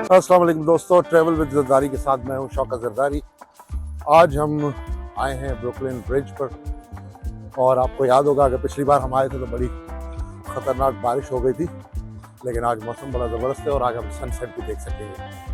अस्सलाम वालेकुम दोस्तों, ट्रैवल विद जरदारी के साथ मैं हूं शौकत जरदारी। आज हम आए हैं ब्रुकलिन ब्रिज पर और आपको याद होगा कि पिछली बार हम आए थे तो बड़ी ख़तरनाक बारिश हो गई थी, लेकिन आज मौसम बड़ा ज़बरदस्त है और आज हम सनसेट भी देख सकेंगे।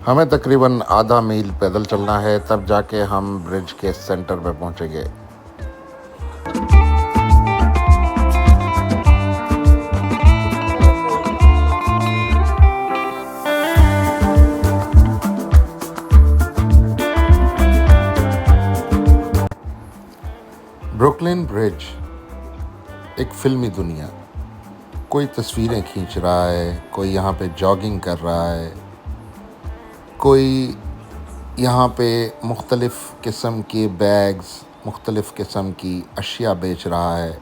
हमें तकरीबन आधा मील पैदल चलना है, तब जाके हम ब्रिज के सेंटर पे पहुंचेंगे। ब्रुकलिन ब्रिज एक फिल्मी दुनिया, कोई तस्वीरें खींच रहा है, कोई यहाँ पे जॉगिंग कर रहा है, कोई यहाँ पे मुख्तलिफ़ किस्म के बैग्स, मुख्तलिफ़ किस्म की अशिया बेच रहा है।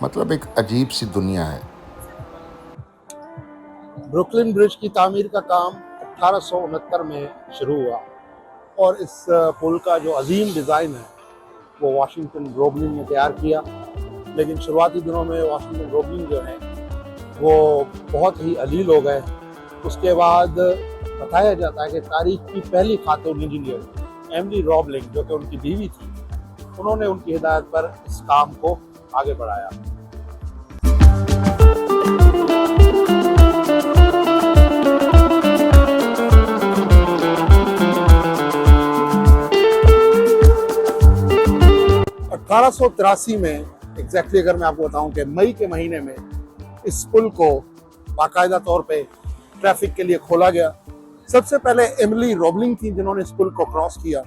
मतलब एक अजीब सी दुनिया है। ब्रुकलिन ब्रिज की तामीर का काम 1869 में शुरू हुआ और इस पुल का जो अजीम डिज़ाइन है वो वाशिंगटन रोबलिन ने तैयार किया, लेकिन शुरुआती दिनों में वाशिंगटन रोबलिन जो है वो बहुत ही अलील हो गए। उसके बाद बताया जाता है कि तारीख की पहली खातून इंजीनियर एमिली रोबलिन, जो कि उनकी बीवी थी, उन्होंने उनकी हिदायत पर इस काम को आगे बढ़ाया। (1883) में एग्जैक्टली अगर मैं आपको बताऊं कि मई के महीने में इस पुल को बाकायदा तौर पे ट्रैफिक के लिए खोला गया। सबसे पहले एमिली रोबलिन थी जिन्होंने इस पुल को क्रॉस किया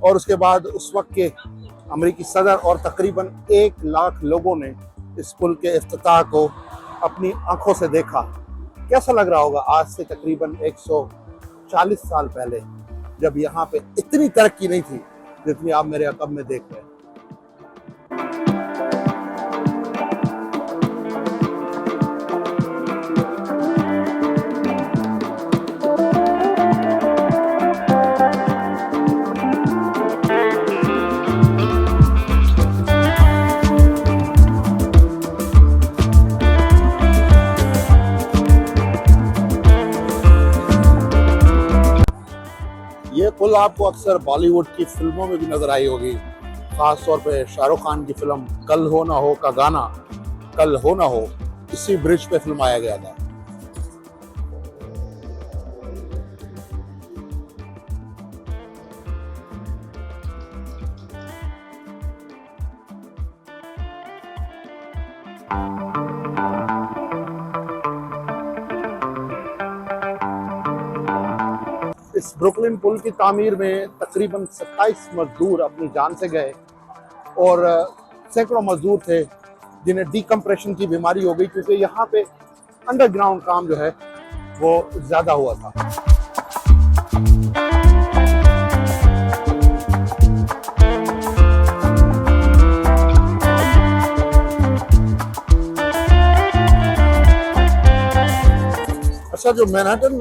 और उसके बाद उस वक्त के अमेरिकी सदर और तकरीबन 1 लाख लोगों ने इस पुल के इफ्तिताह को अपनी आंखों से देखा। कैसा लग रहा होगा आज से तकरीबन 140 साल पहले, जब यहाँ पे इतनी तरक्की नहीं थी जितनी आप मेरे अक़ब में देख रहे हैं। ये पुल आपको अक्सर बॉलीवुड की फिल्मों में भी नजर आई होगी, खास तौर पे शाहरुख खान की फिल्म कल हो ना हो का गाना कल हो ना हो इसी ब्रिज पे फिल्माया गया था। इस ब्रुकलिन पुल की तामीर में तकरीबन 27 मजदूर अपनी जान से गए और सैकड़ों मजदूर थे जिन्हें डीकम्प्रेशन की बीमारी हो गई, क्योंकि यहाँ पे अंडरग्राउंड काम जो है वो ज़्यादा हुआ था। अच्छा, जो मैनहट्टन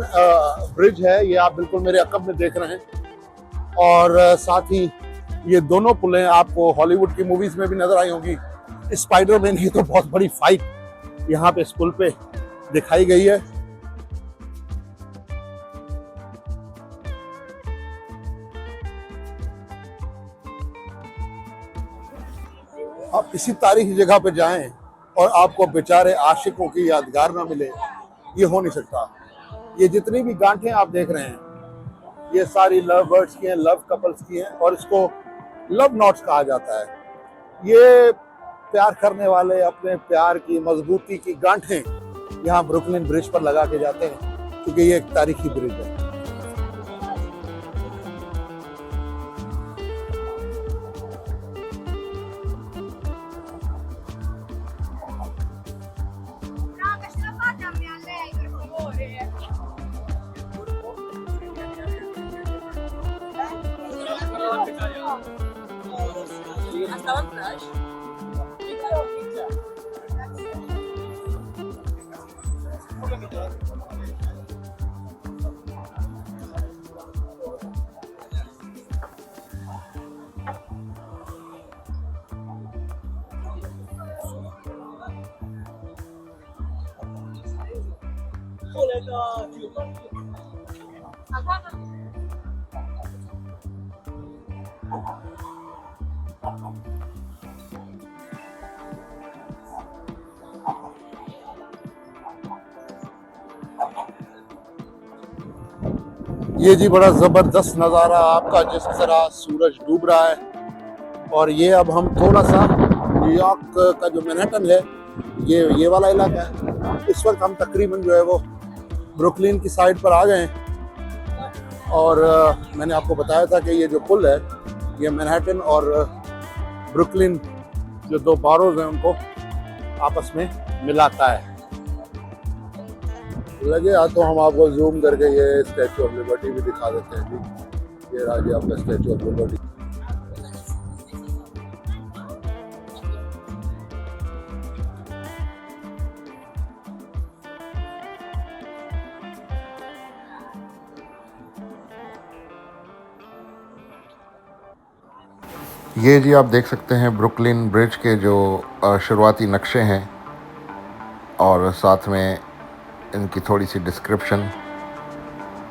ब्रिज है ये आप बिल्कुल मेरे अक़ब में देख रहे हैं और साथ ही ये दोनों पुलें आपको हॉलीवुड की मूवीज में भी नजर आई होंगी। स्पाइडरमैन की तो बहुत बड़ी फाइट यहाँ पे इस पुल पे दिखाई गई है। आप इसी तारीखी जगह पे जाएं और आपको बेचारे आशिकों की यादगार ना मिले, ये हो नहीं सकता। ये जितनी भी गांठें आप देख रहे हैं ये सारी लव बर्ड्स की हैं, लव कपल्स की हैं और इसको लव नॉट्स कहा जाता है। ये प्यार करने वाले अपने प्यार की मजबूती की गांठें यहाँ ब्रुकलिन ब्रिज पर लगा के जाते हैं, क्योंकि ये एक तारीखी ब्रिज है। Hasta atrás. ये जी बड़ा ज़बरदस्त नज़ारा आपका जिस तरह सूरज डूब रहा है। और ये अब हम थोड़ा सा न्यूयॉर्क का जो मैनहट्टन है ये वाला इलाका है। इस वक्त हम तकरीबन जो है वो ब्रुकलिन की साइड पर आ गए हैं। और मैंने आपको बताया था कि ये जो पुल है ये मैनहट्टन और ब्रुकलिन जो दो बारोज हैं उनको आपस में मिलाता है। लगे या तो हम आपको जूम करके ये स्टैचू ऑफ लिबर्टी भी दिखा देते हैं जी। ये रहा जी आपका स्टैचू ऑफ लिबर्टी। ये जी आप देख सकते हैं ब्रुकलिन ब्रिज के जो शुरुआती नक्शे हैं और साथ में इनकी थोड़ी सी डिस्क्रिप्शन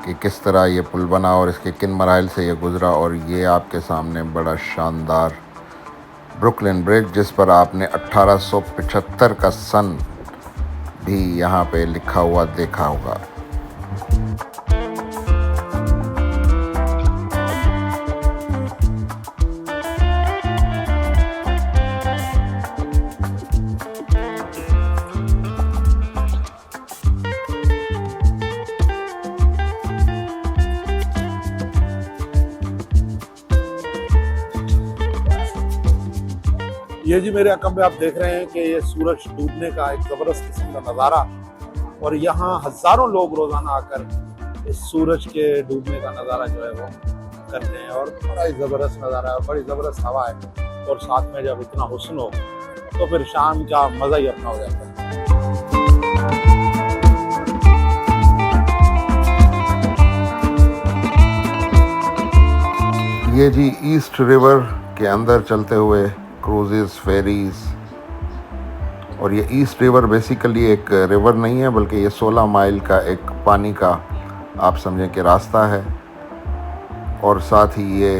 कि किस तरह ये पुल बना और इसके किन मराइल से ये गुज़रा। और ये आपके सामने बड़ा शानदार ब्रुकलिन ब्रिज जिस पर आपने 1875 का सन भी यहाँ पे लिखा हुआ देखा होगा। ये जी मेरे अकम में आप देख रहे हैं कि ये सूरज डूबने का एक ज़बरदस्त किस्म का नज़ारा। और यहाँ हज़ारों लोग रोज़ाना आकर इस सूरज के डूबने का नज़ारा जो है वो करते हैं। और बड़ा ही ज़बरदस्त नज़ारा है, बड़ी ज़बरदस्त हवा है और साथ में जब इतना हुस्न हो तो फिर शाम का मज़ा ही अपना हो जाता है। ये जी ईस्ट रिवर के अंदर चलते हुए क्रूजेस, फेरीज। और ये ईस्ट रिवर बेसिकली एक रिवर नहीं है बल्कि ये 16 माइल का एक पानी का आप समझें कि रास्ता है। और साथ ही ये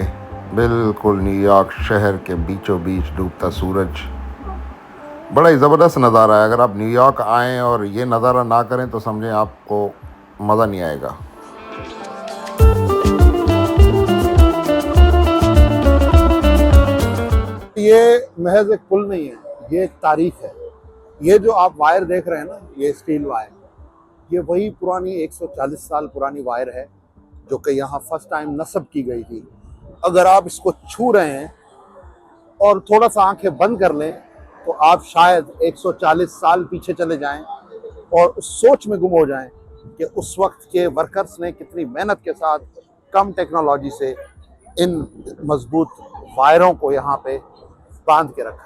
बिल्कुल न्यूयॉर्क शहर के बीचों बीच डूबता सूरज, बड़ा ही ज़बरदस्त नज़ारा है। अगर आप न्यूयॉर्क आएँ और ये नज़ारा ना करें तो समझें आपको मज़ा नहीं आएगा। ये महज एक पुल नहीं है, ये एक तारीख है। ये जो आप वायर देख रहे हैं ना, ये स्टील वायर, ये वही पुरानी 140 साल पुरानी वायर है जो कि यहाँ फर्स्ट टाइम नस्ब की गई थी। अगर आप इसको छू रहे हैं और थोड़ा सा आंखें बंद कर लें तो आप शायद 140 साल पीछे चले जाएं और उस सोच में गुम हो जाएं कि उस वक्त के वर्कर्स ने कितनी मेहनत के साथ कम टेक्नोलॉजी से इन मजबूत वायरों को यहाँ पे बांध के रखा।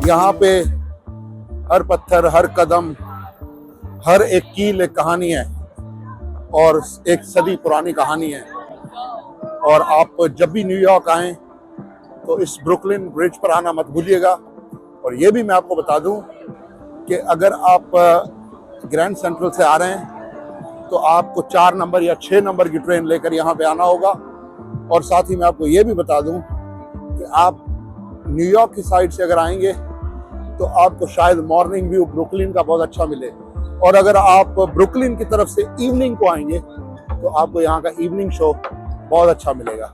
यहाँ पे हर पत्थर, हर कदम, हर एक कील एक कहानी है और एक सदी पुरानी कहानी है। और आप जब भी न्यूयॉर्क आएं तो इस ब्रुकलिन ब्रिज पर आना मत भूलिएगा। और ये भी मैं आपको बता दूं कि अगर आप ग्रैंड सेंट्रल से आ रहे हैं तो आपको 4 नंबर या 6 नंबर की ट्रेन लेकर यहाँ पे आना होगा। और साथ ही मैं आपको ये भी बता दूं कि आप न्यूयॉर्क की साइड से अगर आएंगे तो आपको शायद मॉर्निंग व्यू ब्रुकलिन का बहुत अच्छा मिले। और अगर आप ब्रुकलिन की तरफ से इवनिंग को आएंगे तो आपको यहाँ का इवनिंग शो बहुत अच्छा मिलेगा।